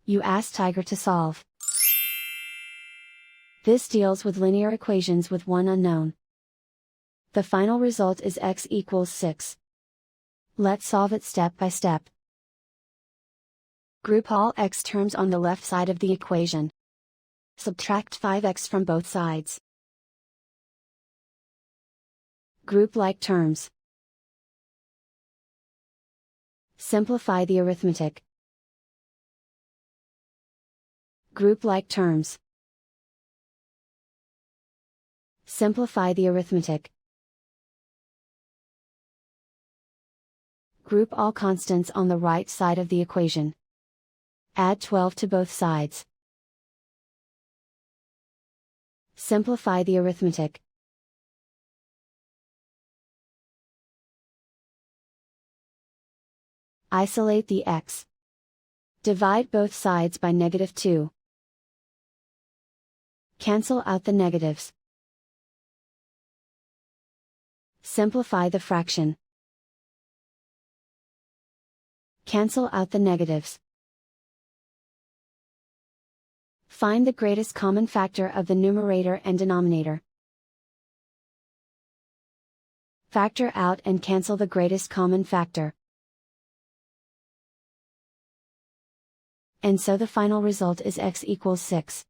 You ask Tiger to solve. This deals with linear equations with one unknown. The final result is x equals 6. Let's solve it step by step. Group all x terms on the left side of the equation. Subtract 5x from both sides. Group like terms. Simplify the arithmetic. Group like terms. Simplify the arithmetic. Group all constants on the right side of the equation. Add 12 to both sides. Simplify the arithmetic. Isolate the x. Divide both sides by -2. Cancel out the negatives. Simplify the fraction. Cancel out the negatives. Find the greatest common factor of the numerator and denominator. Factor out and cancel the greatest common factor. And so the final result is x equals 6.